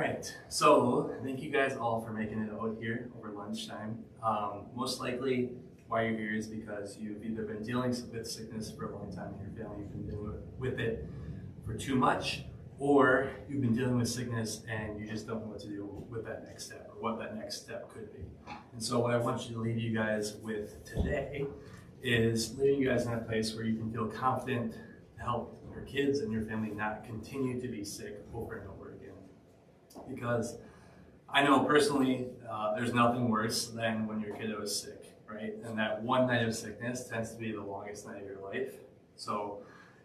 right, so thank you guys all for making it out here over lunchtime. Most likely why you're here is because you've either been dealing with sickness for a long time in your family, you've been dealing with it for too much, or you've been dealing with sickness and you just don't know what to do with that next step or what that next step could be. And so what I want you to leave you guys with today is leaving you guys in a place where you can feel confident to help your kids and your family not continue to be sick over and over again. Because I know personally, there's nothing worse than when your kiddo is sick, right? And that one night of sickness tends to be the longest night of your life. So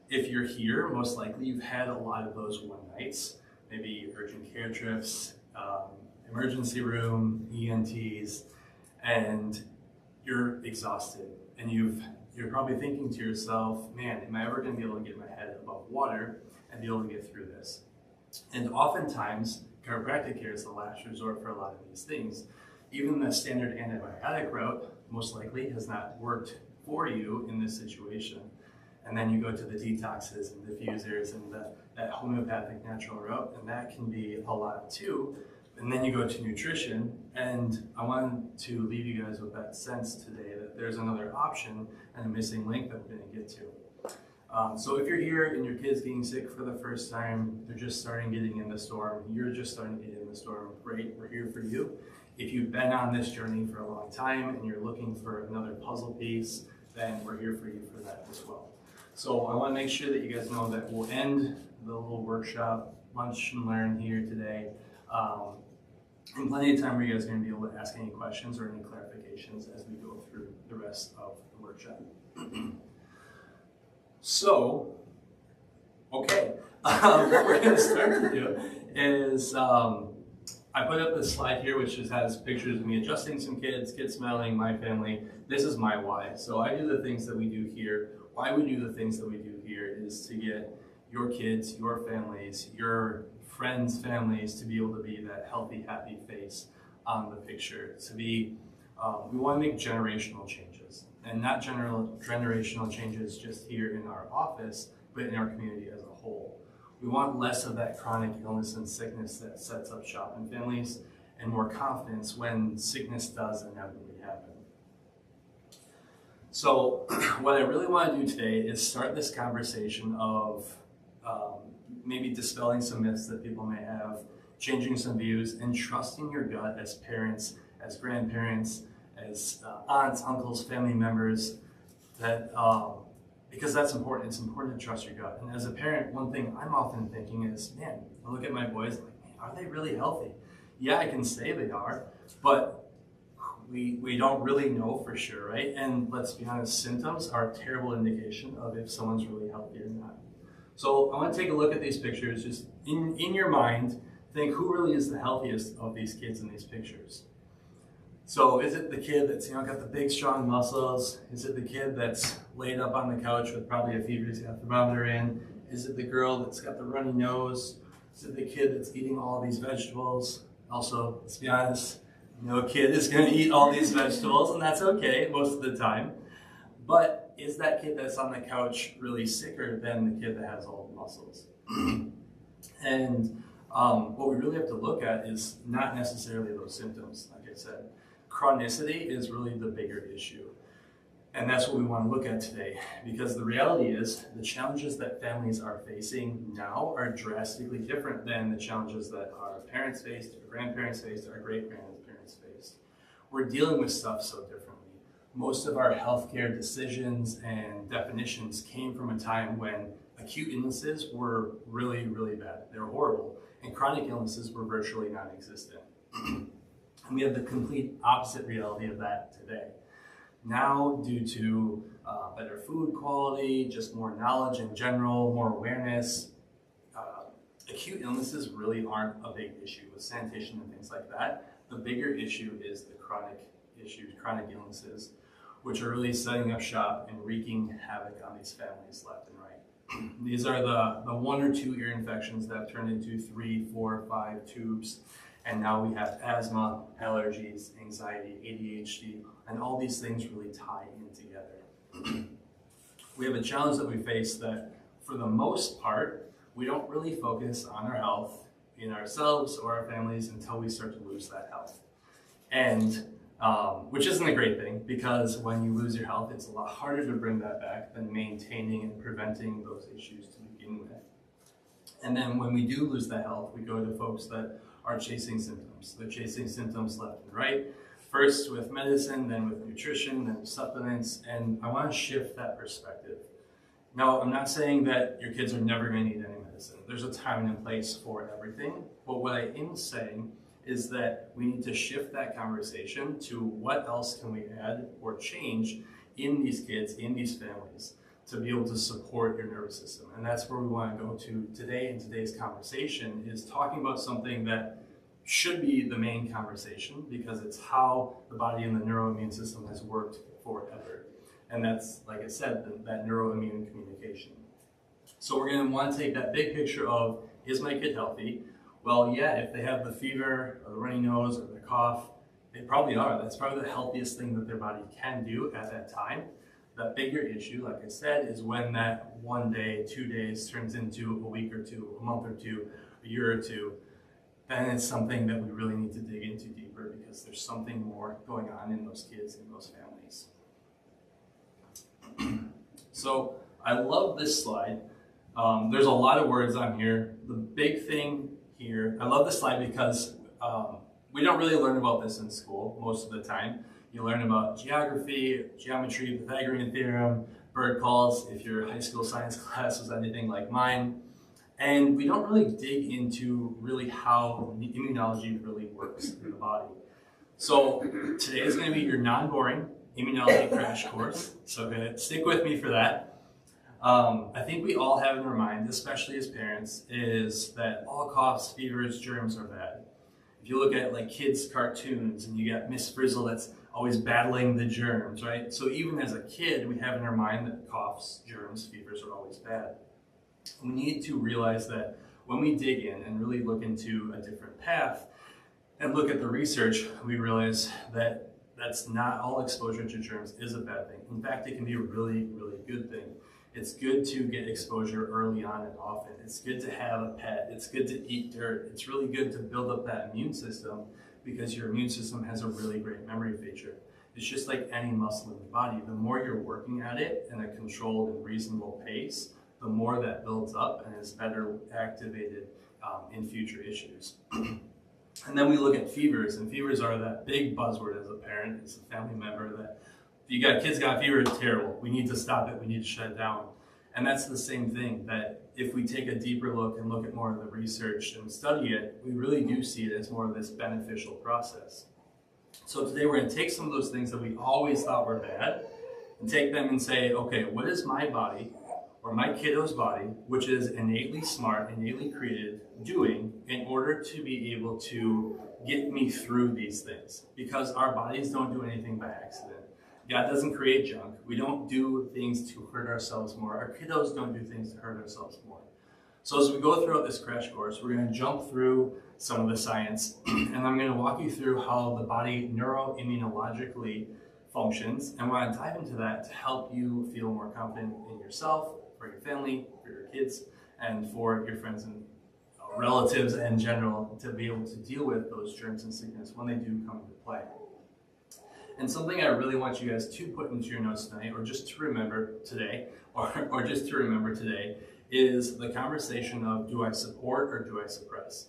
if you're here, most likely you've had a lot of those one nights, maybe urgent care trips, emergency room, ENTs, and you're exhausted. And you're probably thinking to yourself, man, am I ever going to be able to get my head above water and be able to get through this? And oftentimes, chiropractic care is the last resort for a lot of these things. Even the standard antibiotic route most likely has not worked for you in this situation. And then you go to the detoxes and diffusers and that homeopathic natural route, and that can be a lot too. And then you go to nutrition, and I wanted to leave you guys with that sense today that there's another option and a missing link that we're going to get to. So if you're here and your kid's getting sick for the first time, they're just starting getting in the storm, you're just starting to get in the storm, great, we're here for you. If you've been on this journey for a long time and you're looking for another puzzle piece, then we're here for you for that as well. So I want to make sure that you guys know that we'll end the little workshop, lunch and learn here today. And plenty of time where you guys are going to be able to ask any questions or any clarifications as we go through the rest of the workshop. So, okay, what we're going to start to do is I put up this slide here which just has pictures of me adjusting some kids smelling, my family. This is my why. So I do the things that we do here. Why we do the things that we do here is to get your kids, your families, your friends' families to be able to be that healthy, happy face on the picture. To be, we want to make generational changes, and not generational changes just here in our office, but in our community as a whole. We want less of that chronic illness and sickness that sets up shop in families, and more confidence when sickness does inevitably happen. So what I really want to do today is start this conversation of maybe dispelling some myths that people may have, changing some views, and trusting your gut as parents, as grandparents, as aunts, uncles, family members, that because that's important. It's important to trust your gut. And as a parent, one thing I'm often thinking is, man, I look at my boys like, man, are they really healthy? Yeah, I can say they are, but we don't really know for sure, right? And let's be honest, symptoms are a terrible indication of if someone's really healthy or not. So I want to take a look at these pictures. Just in your mind, think who really is the healthiest of these kids in these pictures. So is it the kid that's got the big strong muscles? Is it the kid that's laid up on the couch with probably a fever, he's got a thermometer in? Is it the girl that's got the runny nose? Is it the kid that's eating all these vegetables? Also, let's be honest, no kid is going to eat all these vegetables, and that's okay most of the time. But is that kid that's on the couch really sicker than the kid that has all the muscles? And what we really have to look at is not necessarily those symptoms, like I said. Chronicity is really the bigger issue. And that's what we want to look at today, because the reality is the challenges that families are facing now are drastically different than the challenges that our parents faced, our grandparents faced, our great-grandparents faced. We're dealing with stuff so differently. Most of our healthcare decisions and definitions came from a time when acute illnesses were really, really bad. They were horrible. And chronic illnesses were virtually non-existent. And we have the complete opposite reality of that today. Now, due to better food quality, just more knowledge in general, more awareness, acute illnesses really aren't a big issue with sanitation and things like that. The bigger issue is the chronic issues, chronic illnesses, which are really setting up shop and wreaking havoc on these families left and right. These are the 1 or 2 ear infections that have turned into 3, 4, 5 tubes. And now we have asthma, allergies, anxiety, ADHD, and all these things really tie in together. We have a challenge that we face that, for the most part, we don't really focus on our health in ourselves or our families until we start to lose that health. And which isn't a great thing, because when you lose your health, it's a lot harder to bring that back than maintaining and preventing those issues to begin with. And then when we do lose that health, we go to folks that are chasing symptoms. They're chasing symptoms left and right, first with medicine, then with nutrition, then with supplements, and I want to shift that perspective. Now, I'm not saying that your kids are never going to need any medicine. There's a time and a place for everything, but what I am saying is that we need to shift that conversation to what else can we add or change in these kids, in these families, to be able to support your nervous system. And that's where we want to go to today in today's conversation, is talking about something that should be the main conversation, because it's how the body and the neuroimmune system has worked forever. And that's, like I said, that neuroimmune communication. So we're going to want to take that big picture of, is my kid healthy? Well, yeah, if they have the fever or the runny nose or the cough, they probably are. That's probably the healthiest thing that their body can do at that time. That bigger issue, like I said, is when that 1 day, 2 days turns into a week or two, a month or two, a year or two. Then it's something that we really need to dig into deeper, because there's something more going on in those kids, in those families. So I love this slide. There's a lot of words on here. The big thing here, I love this slide because we don't really learn about this in school most of the time. You learn about geography, geometry, Pythagorean theorem, bird calls, if your high school science class was anything like mine. And we don't really dig into really how immunology really works in the body. So today is going to be your non-boring immunology crash course. So stick with me for that. I think we all have in our mind, especially as parents, is that all coughs, fevers, germs are bad. If you look at like kids' cartoons and you got Miss Frizzle that's always battling the germs, right? So even as a kid, we have in our mind that coughs, germs, fevers are always bad. We need to realize that when we dig in and really look into a different path and look at the research, we realize that that's not all exposure to germs is a bad thing. In fact, it can be a really, really good thing. It's good to get exposure early on and often. It's good to have a pet. It's good to eat dirt. It's really good to build up that immune system, because your immune system has a really great memory feature. It's just like any muscle in the body. The more you're working at it in a controlled and reasonable pace, the more that builds up and is better activated in future issues. And then we look at fevers, and fevers are that big buzzword as a parent, as a family member, that if you got kids got fever, it's terrible. We need to stop it. We need to shut it down. And that's the same thing, that if we take a deeper look and look at more of the research and study it, we really do see it as more of this beneficial process. So today we're going to take some of those things that we always thought were bad and take them and say, okay, what is my body or my kiddo's body, which is innately smart, innately created, doing in order to be able to get me through these things? Because our bodies don't do anything by accident. God doesn't create junk. We don't do things to hurt ourselves more. Our kiddos don't do things to hurt ourselves more. So as we go throughout this crash course, we're going to jump through some of the science, and I'm going to walk you through how the body neuroimmunologically functions, and we're going to dive into that to help you feel more confident in yourself, for your family, for your kids, and for your friends and relatives in general, to be able to deal with those germs and sickness when they do come into play. And something I really want you guys to put into your notes tonight, or just to remember today, or just to remember today, is the conversation of, do I support or do I suppress?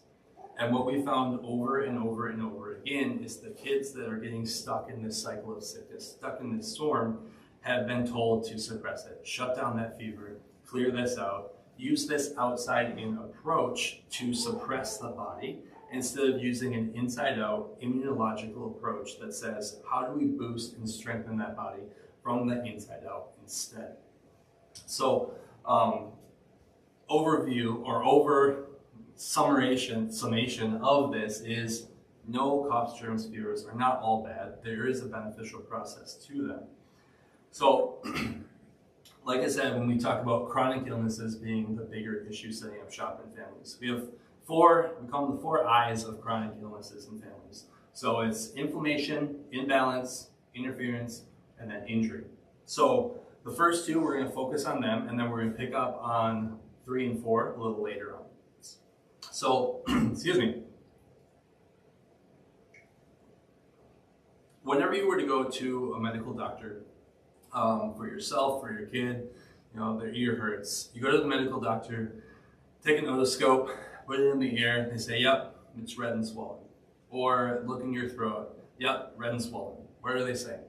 And what we found over and over and over again is the kids that are getting stuck in this cycle of sickness, stuck in this storm, have been told to suppress it, shut down that fever, clear this out, use this outside-in approach to suppress the body, instead of using an inside-out immunological approach that says, how do we boost and strengthen that body from the inside out instead? So, overview or summation of this is, no, coughs, germs, fevers are not all bad. There is a beneficial process to them. So, like I said, when we talk about chronic illnesses being the bigger issue setting up shop in families, we have we call them the 4 I's of chronic illnesses in families. So it's inflammation, imbalance, interference, and then injury. So the first 2, we're going to focus on them, and then we're going to pick up on 3 and 4 a little later on. So, excuse me. Whenever you were to go to a medical doctor, for yourself, for your kid, their ear hurts, you go to the medical doctor, take an otoscope, put it in the ear, and they say, yep, it's red and swollen. Or look in your throat, yep, red and swollen. What are they saying?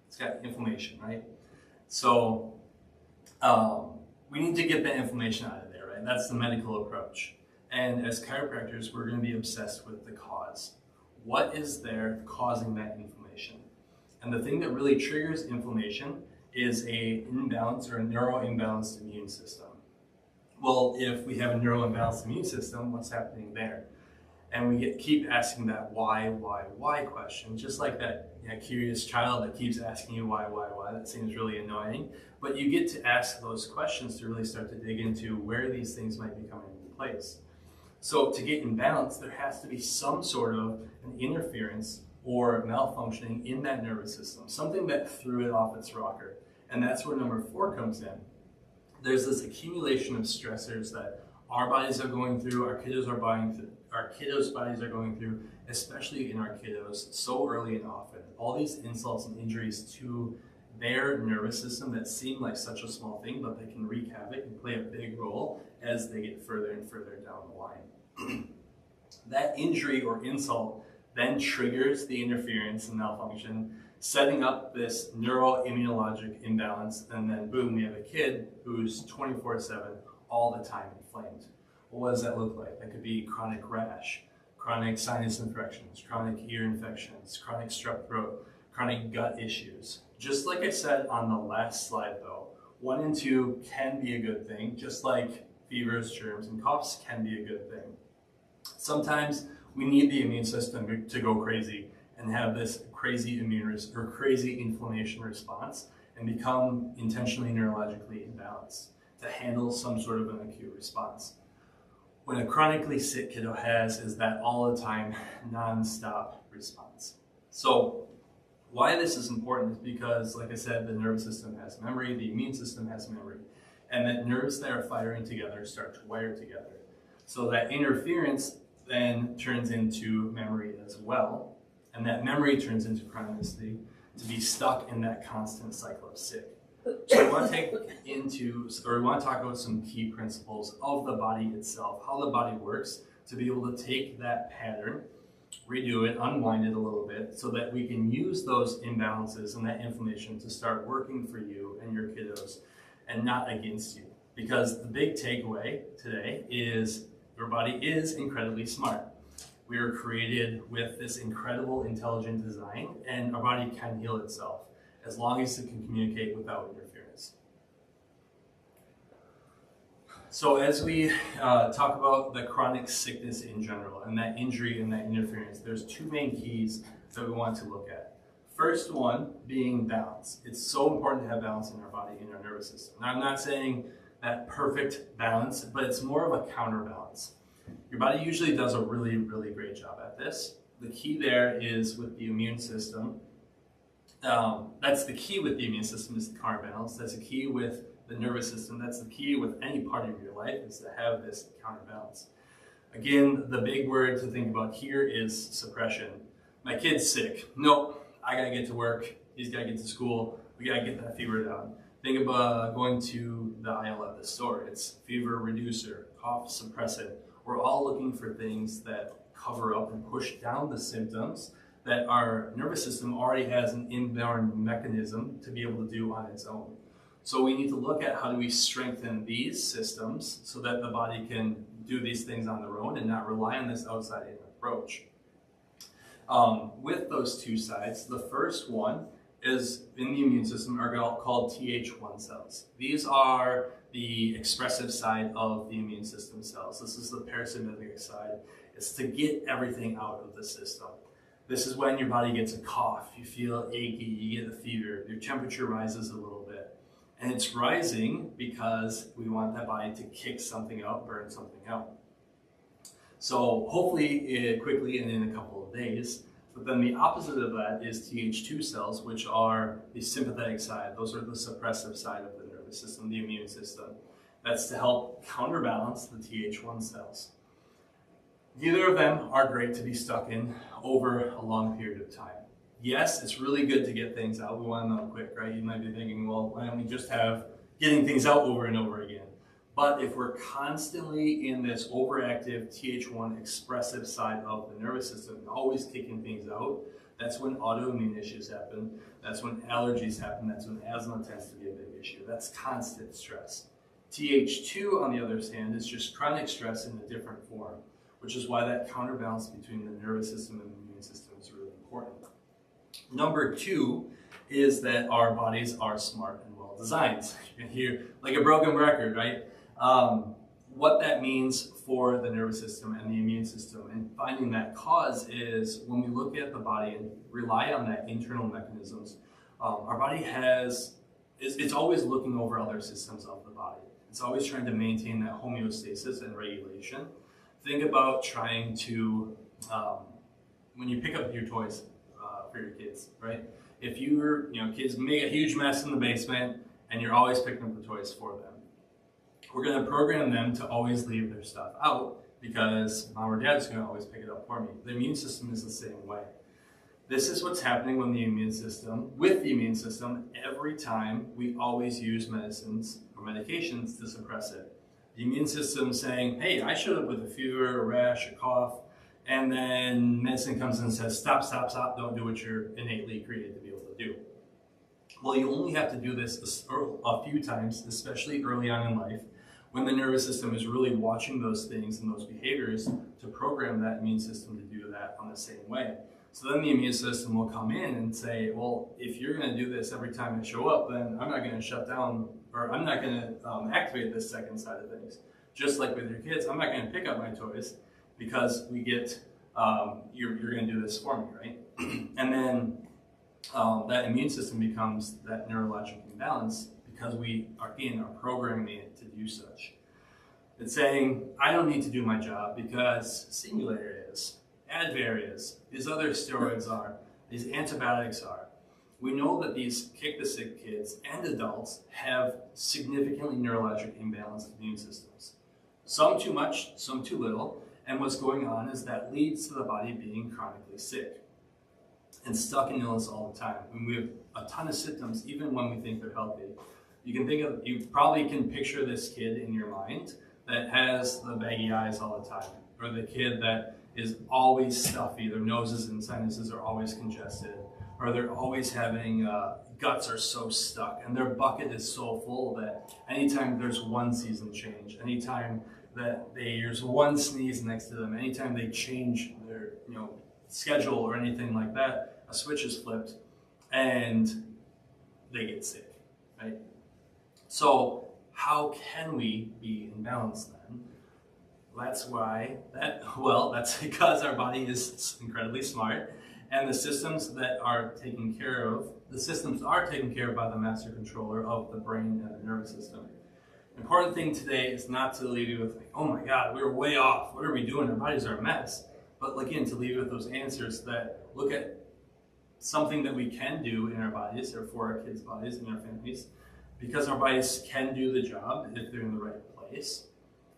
It's got inflammation, right? So we need to get that inflammation out of there, right? That's the medical approach. And as chiropractors, we're going to be obsessed with the cause. What is there causing that inflammation? And the thing that really triggers inflammation is a imbalance or a neuro-imbalanced immune system. Well, if we have a neuro-imbalanced immune system, what's happening there? And we keep asking that why question, just like that curious child that keeps asking you why. That seems really annoying. But you get to ask those questions to really start to dig into where these things might be coming into place. So to get in balance, there has to be some sort of an interference or malfunctioning in that nervous system, something that threw it off its rocker. And that's where number 4 comes in. There's this accumulation of stressors that our bodies are going through, our kiddos' bodies are going through, especially in our kiddos, so early and often. All these insults and injuries to their nervous system that seem like such a small thing, but they can wreak havoc and play a big role as they get further and further down the line. That injury or insult then triggers the interference and malfunction, setting up this neuroimmunologic imbalance, and then boom, we have a kid who's 24/7 all the time inflamed. Well, what does that look like? That could be chronic rash, chronic sinus infections, chronic ear infections, chronic strep throat, chronic gut issues. Just like I said on the last slide though, 1 and 2 can be a good thing, just like fevers, germs, and coughs can be a good thing. Sometimes we need the immune system to go crazy and have this crazy crazy inflammation response and become intentionally neurologically imbalanced to handle some sort of an acute response. What a chronically sick kiddo has is that all the time, non-stop response. So why this is important is because, like I said, the nervous system has memory, the immune system has memory, and that nerves that are firing together start to wire together. So that interference then turns into memory as well, and that memory turns into chronicity to be stuck in that constant cycle of sick. So we want to talk about some key principles of the body itself, how the body works, to be able to take that pattern, redo it, unwind it a little bit, so that we can use those imbalances and that inflammation to start working for you and your kiddos and not against you. Because the big takeaway today is your body is incredibly smart. We were created with this incredible intelligent design, and our body can heal itself as long as it can communicate without interference. So as we talk about the chronic sickness in general and that injury and that interference, there's 2 main keys that we want to look at. First one being balance. It's so important to have balance in our body, in our nervous system. Now, I'm not saying that perfect balance, but it's more of a counterbalance. Your body usually does a really, really great job at this. The key there is with the immune system. That's the key with the immune system, is the counterbalance. That's the key with the nervous system. That's the key with any part of your life, is to have this counterbalance. Again, the big word to think about here is suppression. My kid's sick. Nope, I gotta get to work. He's gotta get to school. We gotta get that fever down. Think about going to the aisle at the store. It's fever reducer, cough suppressant. We're all looking for things that cover up and push down the symptoms that our nervous system already has an inborn mechanism to be able to do on its own. So we need to look at how do we strengthen these systems so that the body can do these things on their own and not rely on this outside-in approach. With those 2 sides, the first one is in the immune system are called Th1 cells. These are the expressive side of the immune system cells. This is the parasympathetic side. It's to get everything out of the system. This is when your body gets a cough, you feel achy, you get a fever, your temperature rises a little bit. And it's rising because we want that body to kick something out, burn something out. So hopefully quickly and in a couple of days. But then the opposite of that is Th2 cells, which are the sympathetic side. Those are the suppressive side of the nervous system, the immune system. That's to help counterbalance the Th1 cells. Neither of them are great to be stuck in over a long period of time. Yes, it's really good to get things out. We want them quick, right? You might be thinking, well, why don't we just have getting things out over and over again? But if we're constantly in this overactive Th1 expressive side of the nervous system, always kicking things out, that's when autoimmune issues happen. That's when allergies happen. That's when asthma tends to be a big issue. That's constant stress. Th2, on the other hand, is just chronic stress in a different form, which is why that counterbalance between the nervous system and the immune system is really important. Number 2 is that our bodies are smart and well designed. You can hear like a broken record, right? What that means for the nervous system and the immune system, and finding that cause is when we look at the body and rely on that internal mechanisms, our body it's always looking over other systems of the body. It's always trying to maintain that homeostasis and regulation. Think about trying to, when you pick up your toys for your kids, right? If kids make a huge mess in the basement and you're always picking up the toys for them, we're going to program them to always leave their stuff out because mom or dad's going to always pick it up for me. The immune system is the same way. This is what's happening with the immune system, every time we always use medicines or medications to suppress it. The immune system saying, hey, I showed up with a fever, a rash, a cough, and then medicine comes in and says, stop, stop, stop, don't do what you're innately created to be able to do. Well, you only have to do this a few times, especially early on in life, when the nervous system is really watching those things and those behaviors to program that immune system to do that on the same way. So then the immune system will come in and say, well, if you're going to do this every time I show up, then I'm not going to shut down, or I'm not going to activate this second side of things. Just like with your kids, I'm not going to pick up my toys because we get, you're going to do this for me, right? And then that immune system becomes that neurologic imbalance because we are programming it to do such. It's saying, I don't need to do my job because Simulator is, Advair is, these other steroids are, these antibiotics are. We know that these kick the sick kids and adults have significantly neurologic imbalanced immune systems. Some too much, some too little, and what's going on is that leads to the body being chronically sick and stuck in illness all the time. And we have a ton of symptoms even when we think they're healthy. You probably can picture this kid in your mind that has the baggy eyes all the time, or the kid that is always stuffy, their noses and sinuses are always congested, or they're always having guts are so stuck, and their bucket is so full that anytime there's one season change, anytime that there's one sneeze next to them, anytime they change their schedule or anything like that, a switch is flipped and they get sick, right? So how can we be in balance then? That's because our body is incredibly smart, and the systems are taken care of by the master controller of the brain and the nervous system. The important thing today is not to leave you with, oh my God, we were way off. What are we doing? Our bodies are a mess. But again, to leave you with those answers that look at something that we can do in our bodies or for our kids' bodies and our families, because our bodies can do the job if they're in the right place.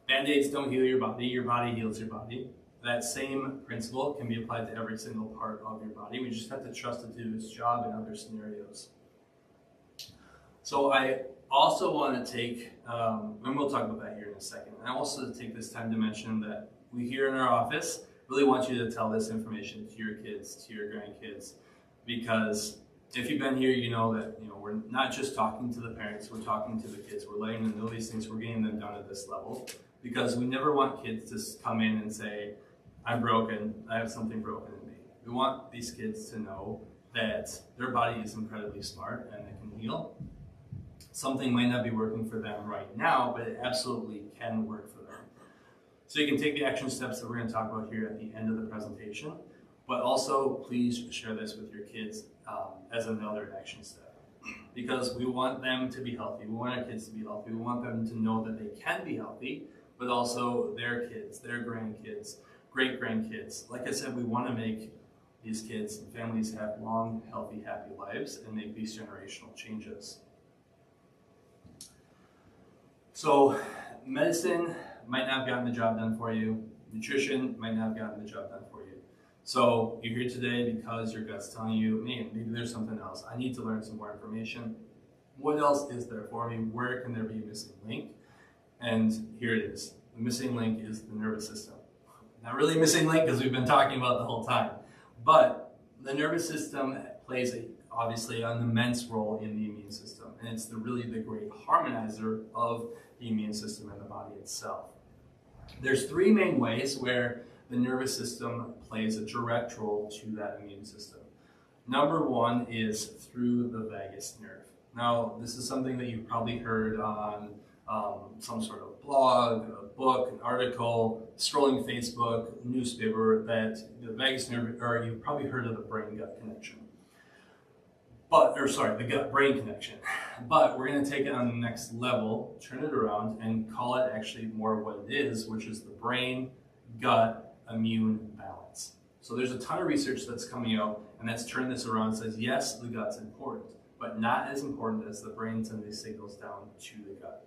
Band-Aids don't heal your body heals your body. That same principle can be applied to every single part of your body. We just have to trust it to do its job in other scenarios. So I also want to take, and we'll talk about that here in a second, I also take this time to mention that we here in our office really want you to tell this information to your kids, to your grandkids, because if you've been here, you know that we're not just talking to the parents, we're talking to the kids. We're letting them know these things, we're getting them done at this level, because we never want kids to come in and say, I'm broken, I have something broken in me. We want these kids to know that their body is incredibly smart and it can heal. Something might not be working for them right now, but it absolutely can work for them. So you can take the action steps that we're going to talk about here at the end of the presentation, but also please share this with your kids as another action step, because we want them to be healthy. We want our kids to be healthy. We want them to know that they can be healthy, but also their kids, their grandkids, great-grandkids. Like I said, we want to make these kids and families have long, healthy, happy lives and make these generational changes. So medicine might not have gotten the job done for you. Nutrition might not have gotten the job done for you. So you're here today because your gut's telling you, man, maybe there's something else. I need to learn some more information. What else is there for me? Where can there be a missing link? And here it is. The missing link is the nervous system. Not really a missing link because we've been talking about it the whole time, but the nervous system plays obviously an immense role in the immune system, and it's really the great harmonizer of the immune system and the body itself. There's three main ways where the nervous system plays a direct role to that immune system. Number one is through the vagus nerve. Now, this is something that you've probably heard on some sort of blog, a book, an article, scrolling Facebook, newspaper, that the vagus nerve, or you've probably heard of the brain-gut connection. The gut-brain connection. But we're going to take it on the next level, turn it around, and call it actually more what it is, which is the brain-gut immune balance. So there's a ton of research that's coming out, and that's turned this around and says, yes, the gut's important, but not as important as the brain sending signals down to the gut.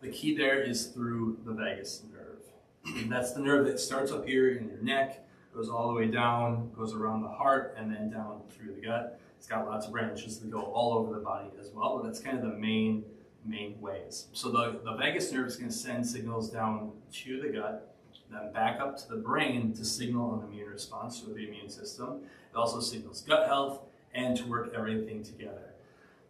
The key there is through the vagus nerve. That's the nerve that starts up here in your neck, goes all the way down, goes around the heart, and then down through the gut. It's got lots of branches that go all over the body as well, but that's kind of the main ways. So the vagus nerve is going to send signals down to the gut, then back up to the brain to signal an immune response to the immune system. It also signals gut health and to work everything together.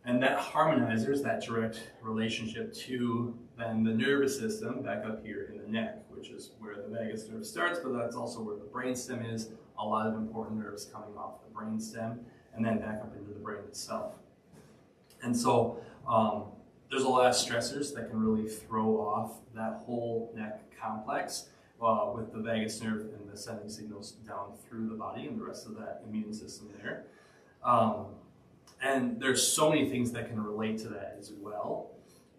And that harmonizers that direct relationship to then the nervous system back up here in the neck, which is where the vagus nerve starts, but that's also where the brainstem is. A lot of important nerves coming off the brainstem and then back up into the brain itself. And so there's a lot of stressors that can really throw off that whole neck complex with the vagus nerve and the sending signals down through the body and the rest of that immune system there. And there's so many things that can relate to that as well.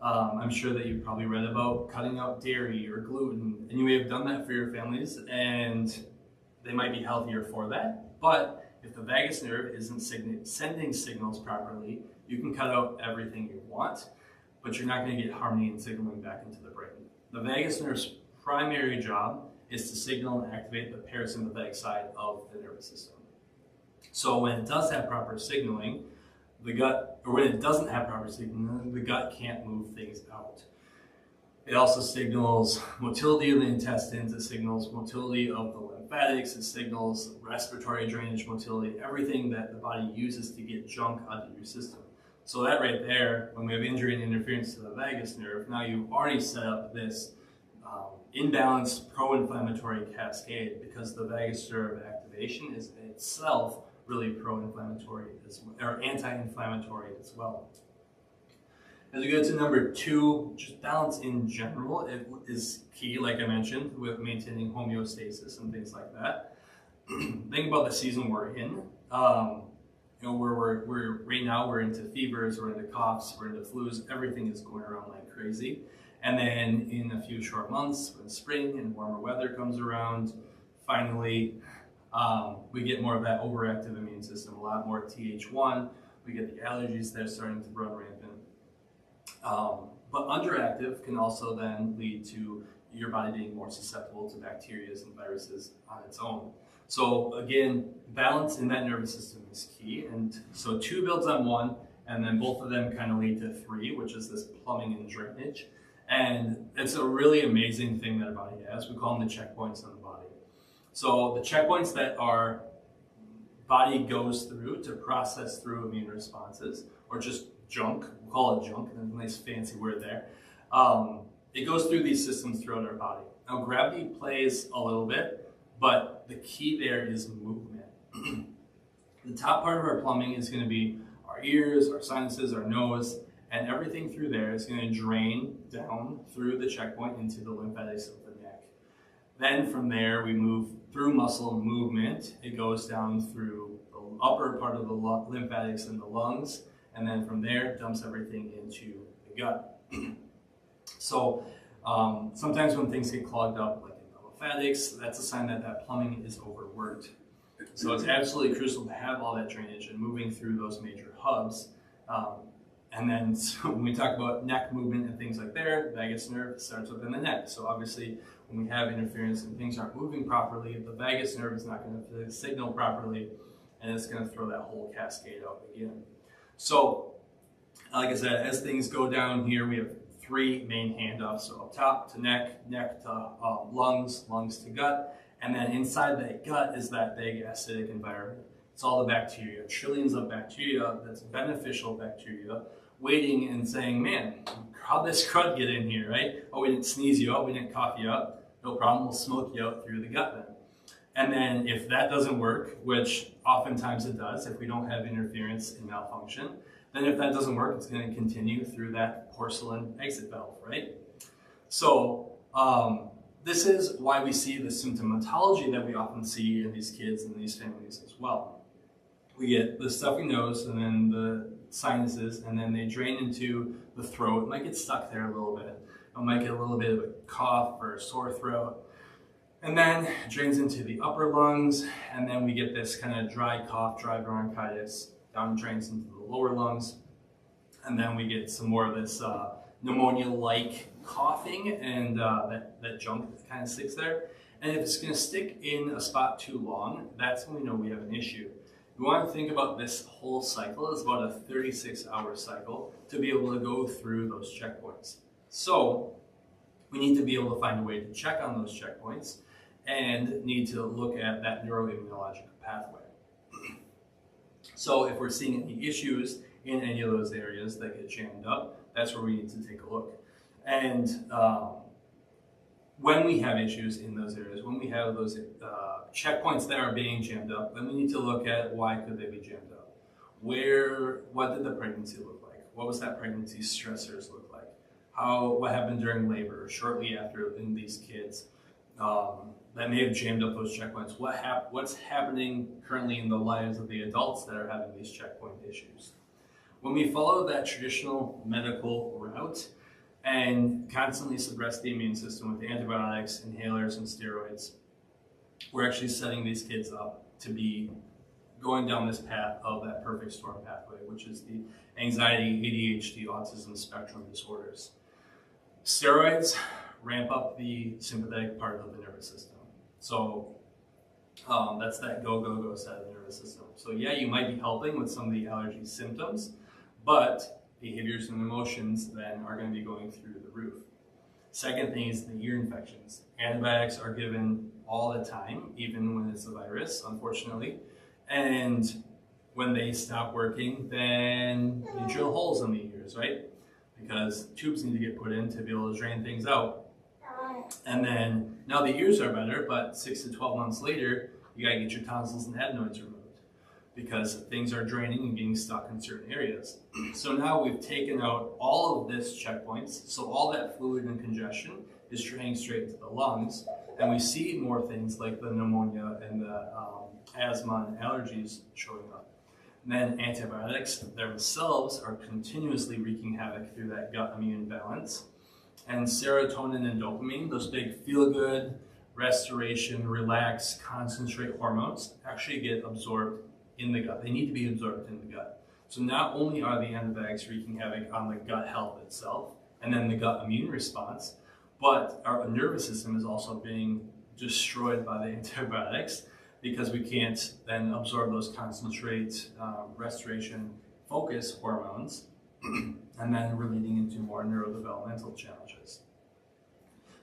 I'm sure that you've probably read about cutting out dairy or gluten, and you may have done that for your families, and they might be healthier for that. But if the vagus nerve isn't sending signals properly, you can cut out everything you want, but you're not going to get harmony and signaling back into the brain. The vagus nerve's primary job is to signal and activate the parasympathetic side of the nervous system. So when it does have proper signaling, when it doesn't have proper signaling, the gut can't move things out. It also signals motility of the intestines, it signals motility of the lymphatics, it signals respiratory drainage motility, everything that the body uses to get junk out of your system. So that right there, when we have injury and interference to the vagus nerve, now you've already set up this imbalanced pro-inflammatory cascade, because the vagus nerve activation is itself really pro-inflammatory or anti-inflammatory as well. As we go to number two, just balance in general, it is key, like I mentioned, with maintaining homeostasis and things like that. Think about the season we're in. We're right now we're into fevers, we're into coughs, we're into flus. Everything is going around like crazy. And then in a few short months, when spring and warmer weather comes around, finally we get more of that overactive immune system, a lot more Th1. We get the allergies that are starting to run rampant. But underactive can also then lead to your body being more susceptible to bacteria and viruses on its own. So again, balance in that nervous system is key. And so two builds on one, and then both of them kind of lead to three, which is this plumbing and drainage. And it's a really amazing thing that our body has. We call them the checkpoints in the body. So the checkpoints that our body goes through to process through immune responses, or just junk, we'll call it junk, and a nice fancy word there. It goes through these systems throughout our body. Now gravity plays a little bit, but the key there is movement. The top part of our plumbing is going to be our ears, our sinuses, our nose, and everything through there is going to drain down through the checkpoint into the lymphatics of the neck. Then from there we move through muscle movement. It goes down through the upper part of the lymphatics and the lungs, and then from there dumps everything into the gut. So sometimes when things get clogged up, like in the lymphatics, that's a sign that that plumbing is overworked. So it's absolutely crucial to have all that drainage and moving through those major hubs. And then so when we talk about neck movement and things like there, vagus nerve starts up in the neck. So obviously when we have interference and things aren't moving properly, the vagus nerve is not going to signal properly, and it's going to throw that whole cascade out again. So, like I said, as things go down here, we have three main handoffs. So up top to neck, neck to lungs, lungs to gut, and then inside that gut is that big acidic environment. It's all the bacteria, trillions of bacteria, that's beneficial bacteria, waiting and saying, man, how'd this crud get in here, right? Oh, we didn't sneeze you out, we didn't cough you up, no problem, we'll smoke you out through the gut then. And then if that doesn't work, which oftentimes it does if we don't have interference and malfunction, then if that doesn't work, it's going to continue through that porcelain exit valve, right? So this is why we see the symptomatology that we often see in these kids and these families as well. We get the stuffy nose and then the sinuses, and then they drain into the throat. It might get stuck there a little bit. It might get a little bit of a cough or a sore throat. And then it drains into the upper lungs, and then we get this kind of dry cough, dry bronchitis, down drains into the lower lungs. And then we get some more of this pneumonia-like coughing, and that junk that kind of sticks there. And if it's going to stick in a spot too long, that's when we know we have an issue. We want to think about this whole cycle as about a 36-hour cycle to be able to go through those checkpoints. So we need to be able to find a way to check on those checkpoints and need to look at that neuroimmunological pathway. So if we're seeing any issues in any of those areas that get jammed up, that's where we need to take a look. And when we have issues in those areas, when we have those checkpoints that are being jammed up, then we need to look at why could they be jammed up. What did the pregnancy look like? What was that pregnancy stressors look like? What happened during labor or shortly after in these kids that may have jammed up those checkpoints? What's happening currently in the lives of the adults that are having these checkpoint issues? When we follow that traditional medical route and constantly suppress the immune system with antibiotics, inhalers, and steroids, we're actually setting these kids up to be going down this path of that perfect storm pathway, which is the anxiety, ADHD, autism spectrum disorders. Steroids ramp up the sympathetic part of the nervous system. So that's that go, go, go side of the nervous system. So yeah, you might be helping with some of the allergy symptoms, but behaviors and emotions then are going to be going through the roof. Second thing is the ear infections. Antibiotics are given all the time, even when it's a virus, unfortunately. And when they stop working, then you drill holes in the ears, right? Because tubes need to get put in to be able to drain things out. And then now the ears are better, but 6 to 12 months later, you gotta get your tonsils and adenoids removed because things are draining and getting stuck in certain areas. So now we've taken out all of this checkpoints, so all that fluid and congestion is draining straight into the lungs, and we see more things like the pneumonia and the asthma and allergies showing up. And then antibiotics themselves are continuously wreaking havoc through that gut immune balance. And serotonin and dopamine, those big feel-good, restoration, relax, concentrate hormones, actually get absorbed in the gut. They need to be absorbed in the gut. So not only are the antibiotics wreaking havoc on the gut health itself, and then the gut immune response, but our nervous system is also being destroyed by the antibiotics because we can't then absorb those concentrate, restoration, focus hormones, and then we're leading into more neurodevelopmental challenges.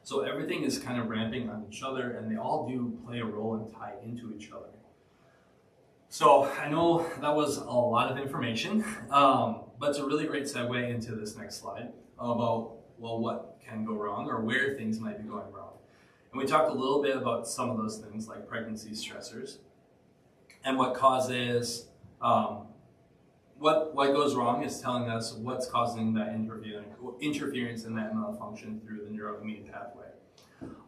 So everything is kind of ramping on each other, and they all do play a role and tie into each other. So I know that was a lot of information, but it's a really great segue into this next slide about, well, what can go wrong or where things might be going wrong. And we talked a little bit about some of those things like pregnancy stressors and what causes, what goes wrong is telling us what's causing that interference and that malfunction through the neuroimmune pathway.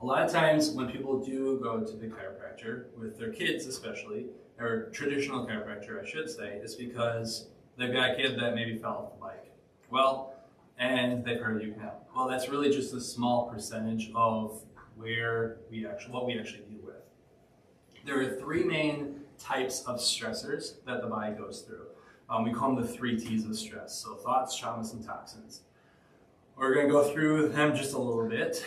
A lot of times when people do go to the chiropractor, with their kids especially, or traditional chiropractor I should say, is because they've got a kid that maybe fell off the bike. Well, and they've heard you can help. Well, that's really just a small percentage of what we actually deal with. There are three main types of stressors that the body goes through. We call them the 3 T's of stress. So thoughts, traumas, and toxins. We're going to go through them just a little bit.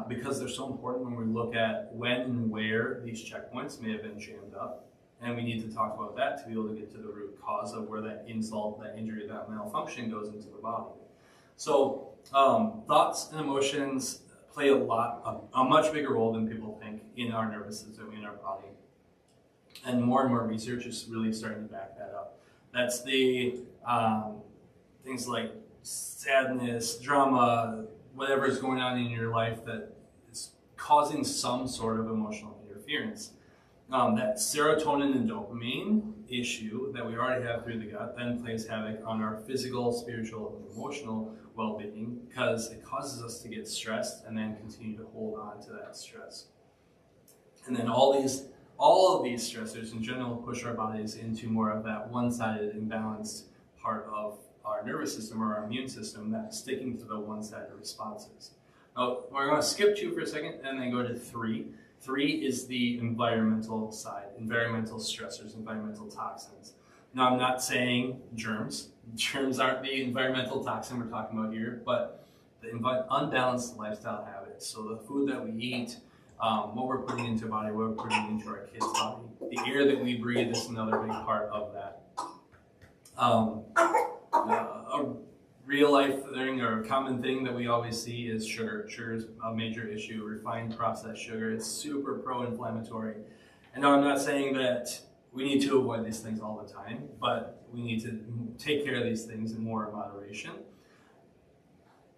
because they're so important when we look at when and where these checkpoints may have been jammed up. And we need to talk about that to be able to get to the root cause of where that insult, that injury, that malfunction goes into the body. So thoughts and emotions play a much bigger role than people think in our nervous system, in our body. And more research is really starting to back that up. That's the things like sadness, drama, whatever is going on in your life that is causing some sort of emotional interference. That serotonin and dopamine issue that we already have through the gut then plays havoc on our physical, spiritual, and emotional well-being, because it causes us to get stressed and then continue to hold on to that stress. And then all of these stressors in general push our bodies into more of that one-sided, imbalanced part of our nervous system or our immune system that's sticking to the one-sided responses. Now, we're going to skip 2 for a second and then go to 3. 3 is the environmental side, environmental stressors, environmental toxins. Now, I'm not saying germs. Germs aren't the environmental toxin we're talking about here, but the unbalanced lifestyle habits. So the food that we eat, what we're putting into our body, what we're putting into our kids' body. The air that we breathe is another big part of that. A real life thing or a common thing that we always see is sugar. Sugar is a major issue. Refined processed sugar, it's super pro-inflammatory. And now I'm not saying that we need to avoid these things all the time, but we need to take care of these things in more moderation.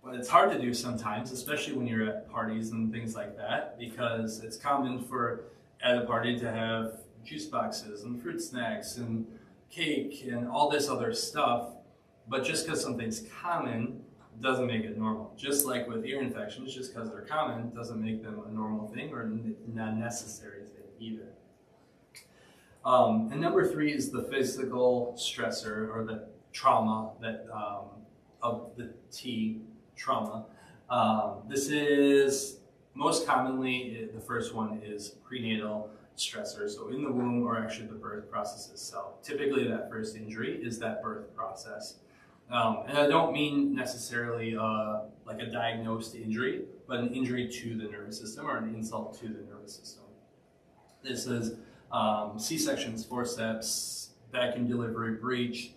But it's hard to do sometimes, especially when you're at parties and things like that, because it's common for at a party to have juice boxes and fruit snacks and cake and all this other stuff. But just because something's common doesn't make it normal. Just like with ear infections, just because they're common doesn't make them a normal thing or a necessary thing either. And number 3 is the physical stressor or the trauma that of the T, trauma. This is most commonly, the first one is prenatal stressor. So in the womb, or actually the birth process itself. Typically that first injury is that birth process. And I don't mean necessarily like a diagnosed injury, but an injury to the nervous system or an insult to the nervous system. This is C-sections, forceps, vacuum delivery, breech,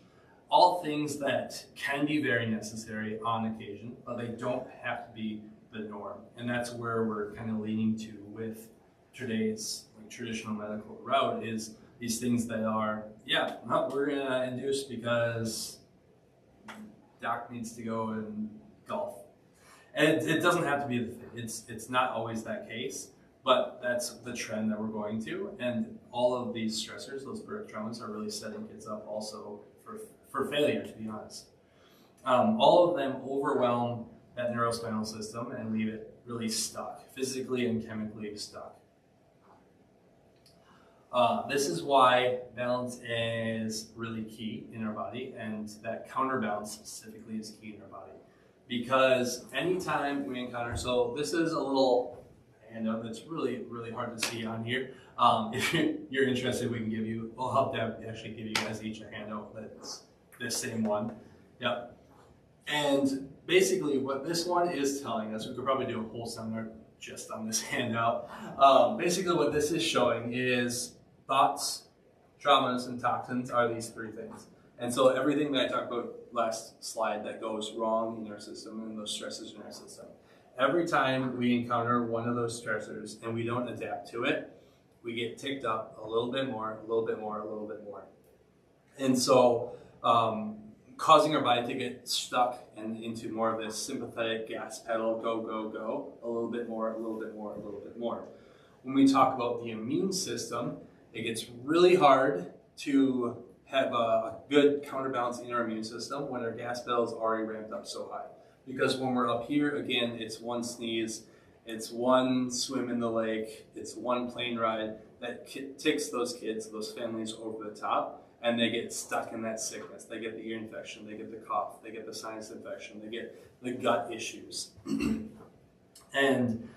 all things that can be very necessary on occasion, but they don't have to be the norm. And that's where we're kind of leaning to with today's traditional medical route, is these things that are, we're gonna induce because doc needs to go and golf. And it doesn't have to be the thing. It's not always that case, but that's the trend that we're going to. And all of these stressors, those birth traumas, are really setting kids up also for failure, to be honest. All of them overwhelm that neurospinal system and leave it really stuck, physically and chemically stuck. This is why balance is really key in our body, and that counterbalance specifically is key in our body. Because anytime we encounter, so this is a little handout that's really, really hard to see on here. If you're interested, we'll help to actually give you guys each a handout that's this same one. Yep. And basically what this one is telling us, we could probably do a whole seminar just on this handout. Basically what this is showing is thoughts, traumas, and toxins are these 3 things. And so everything that I talked about last slide that goes wrong in our system and those stresses in our system, every time we encounter one of those stressors and we don't adapt to it, we get ticked up a little bit more, a little bit more, a little bit more. And so causing our body to get stuck and into more of this sympathetic gas pedal, go, go, go, a little bit more, a little bit more, a little bit more. When we talk about the immune system, it gets really hard to have a good counterbalance in our immune system when our gas pedal is already ramped up so high. Because when we're up here, again, it's one sneeze, it's one swim in the lake, it's one plane ride that takes those kids, those families over the top, and they get stuck in that sickness. They get the ear infection, they get the cough, they get the sinus infection, they get the gut issues. And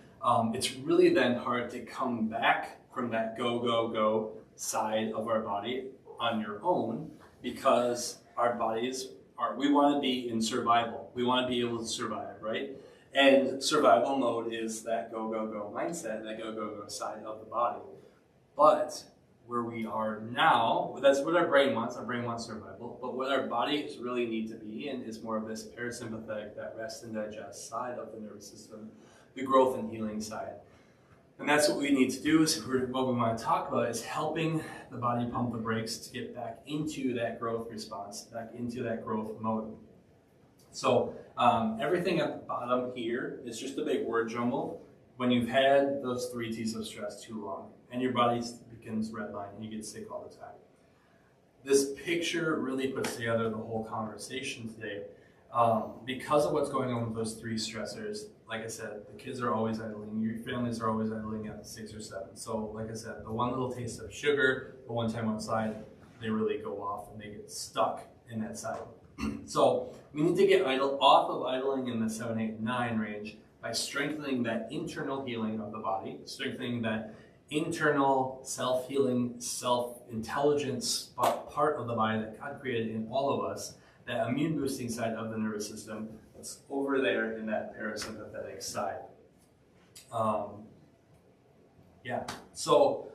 it's really then hard to come back from that go, go, go side of our body on your own, because our bodies we want to be in survival. We want to be able to survive, right? And survival mode is that go, go, go mindset, that go, go, go side of the body. But where we are now, that's what our brain wants. Our brain wants survival. But what our bodies really need to be in is more of this parasympathetic, that rest and digest side of the nervous system, the growth and healing side. And that's what we need to do. Is what we want to talk about is helping the body pump the brakes to get back into that growth response, back into that growth mode. So everything at the bottom here is just a big word jumble. When you've had those 3 T's of stress too long and your body begins redlining and you get sick all the time. This picture really puts together the whole conversation today. Because of what's going on with those 3 stressors, like I said, the kids are always idling, your families are always idling at 6 or 7. So like I said, the one little taste of sugar, the one time outside, they really go off and they get stuck in that cycle. So we need to get off of idling in the 7, 8, 9 range by strengthening that internal healing of the body, strengthening that internal self-healing, self-intelligence part of the body that God created in all of us, that immune boosting side of the nervous system that's over there in that parasympathetic side. So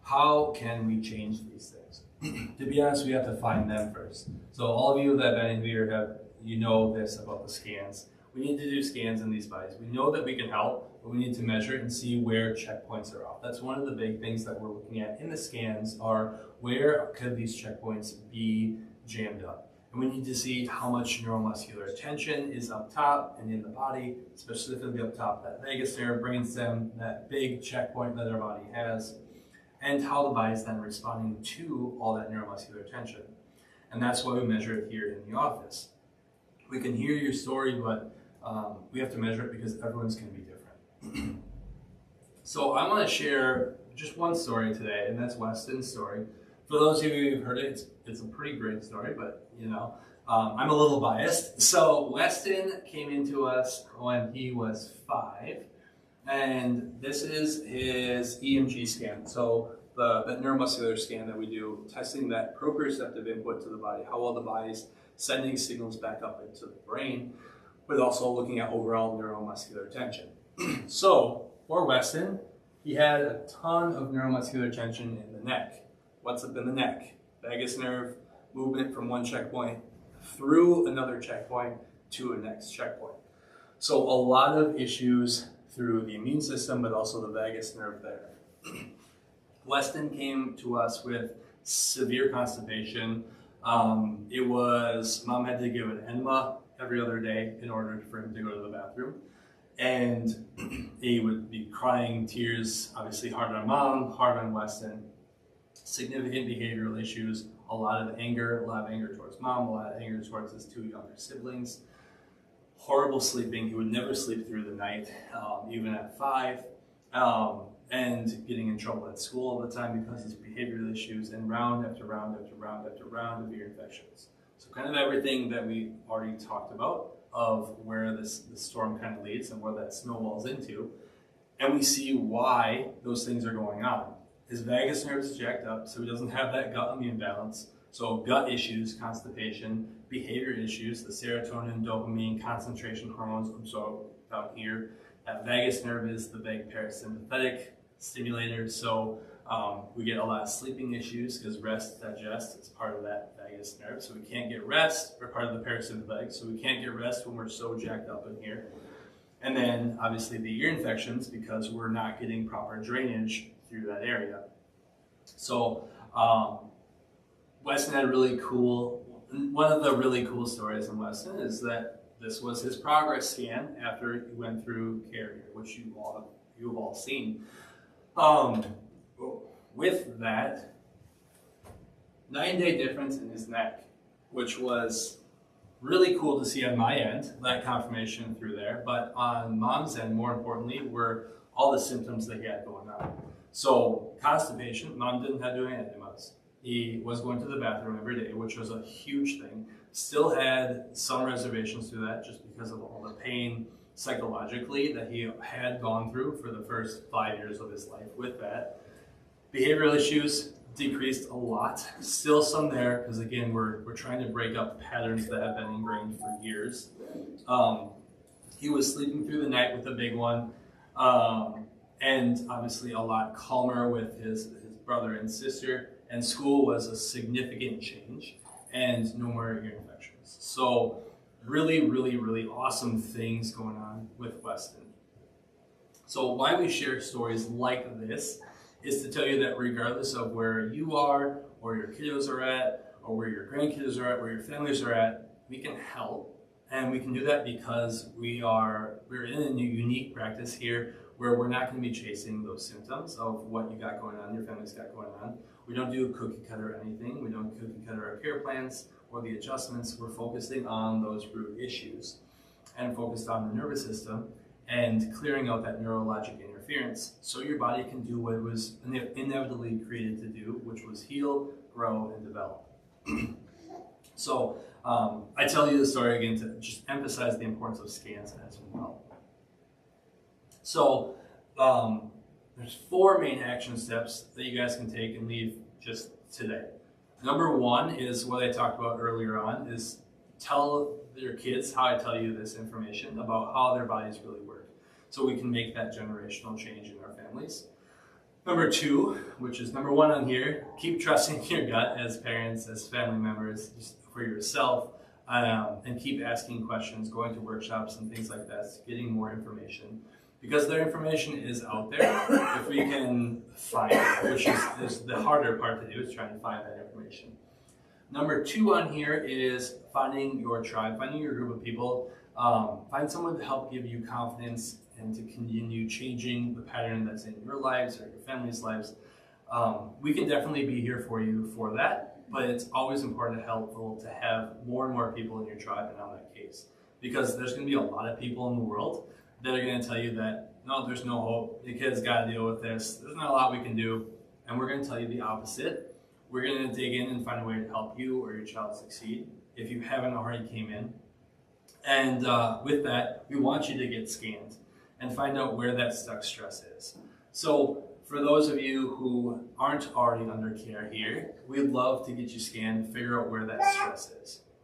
how can we change these things? To be honest, we have to find them first. So all of you that have been in here, you know this about the scans. We need to do scans in these bodies. We know that we can help, but we need to measure it and see where checkpoints are off. That's one of the big things that we're looking at in the scans are where could these checkpoints be jammed up. And we need to see how much neuromuscular tension is up top and in the body, especially if it'll be up top, that vagus nerve, brainstem, that big checkpoint that our body has, and how the body is then responding to all that neuromuscular tension. And that's why we measure it here in the office. We can hear your story, but we have to measure it because everyone's going to be different. So I want to share just one story today, and that's Weston's story. For those of you who've heard it, it's a pretty great story, but I'm a little biased. So Weston came into us when he was 5, and this is his EMG scan. So that neuromuscular scan that we do, testing that proprioceptive input to the body, how well the body's sending signals back up into the brain, but also looking at overall neuromuscular tension. So for Weston, he had a ton of neuromuscular tension in the neck. What's up in the neck? Vagus nerve movement from one checkpoint through another checkpoint to a next checkpoint. So a lot of issues through the immune system, but also the vagus nerve there. Weston came to us with severe constipation. Mom had to give an enema every other day in order for him to go to the bathroom. And he would be crying tears, obviously hard on Mom, hard on Weston. Significant behavioral issues, a lot of anger towards Mom, a lot of anger towards his 2 younger siblings. Horrible sleeping. He would never sleep through the night, even at 5. And getting in trouble at school all the time because of his behavioral issues, and round after round after round after round of ear infections. So kind of everything that we already talked about of where the storm kind of leads and where that snowballs into. And we see why those things are going on. His vagus nerve is jacked up, so he doesn't have that gut immune balance. So gut issues, constipation, behavior issues, the serotonin, dopamine, concentration hormones absorbed down here. That vagus nerve is the big parasympathetic stimulator, so we get a lot of sleeping issues because rest, digest is part of that vagus nerve. So we can't get rest. We're part of the parasympathetic, so we can't get rest when we're so jacked up in here. And then obviously the ear infections because we're not getting proper drainage through that area. So Weston had one of the really cool stories in Weston is that this was his progress scan after he went through care here, which you've all seen. With that, 9-day difference in his neck, which was really cool to see on my end, that confirmation through there. But on Mom's end, more importantly, were all the symptoms that he had going on. So constipation, Mom didn't have to do any enemas. He was going to the bathroom every day, which was a huge thing. Still had some reservations through that just because of all the pain psychologically that he had gone through for the first 5 years of his life with that. Behavioral issues decreased a lot. Still some there, because again, we're trying to break up patterns that have been ingrained for years. He was sleeping through the night with a big one, and obviously a lot calmer with his brother and sister, and school was a significant change, and no more ear infections. So really, really, really awesome things going on with Weston. So why we share stories like this is to tell you that regardless of where you are, or your kiddos are at, or where your grandkids are at, where your families are at, we can help. And we can do that because we're in a unique practice here where we're not going to be chasing those symptoms of what you got going on, your family's got going on. We don't do cookie cutter anything. We don't cookie cutter our care plans or the adjustments. We're focusing on those root issues and focused on the nervous system and clearing out that neurologic interference so your body can do what it was inevitably created to do, which was heal, grow, and develop. So I tell you the story again to just emphasize the importance of scans as well. So there's 4 main action steps that you guys can take and leave just today. Number 1 is what I talked about earlier on, is tell your kids how I tell you this information about how their bodies really work, so we can make that generational change in our families. Number 2, which is number 1 on here, keep trusting your gut as parents, as family members, just for yourself, and keep asking questions, going to workshops and things like that, getting more information. Because their information is out there, if we can find it, which is the harder part to do, is trying to find that information. Number 2 on here is finding your tribe, finding your group of people. Find someone to help give you confidence and to continue changing the pattern that's in your lives or your family's lives. We can definitely be here for you for that, but it's always important and helpful to have more and more people in your tribe and on that case. Because there's going to be a lot of people in the world that are going to tell you that, no, there's no hope, the kids got to deal with this, there's not a lot we can do, and we're going to tell you the opposite. We're going to dig in and find a way to help you or your child succeed if you haven't already came in. And with that, we want you to get scanned and find out where that stuck stress is. So for those of you who aren't already under care here, we'd love to get you scanned, figure out where that stress is.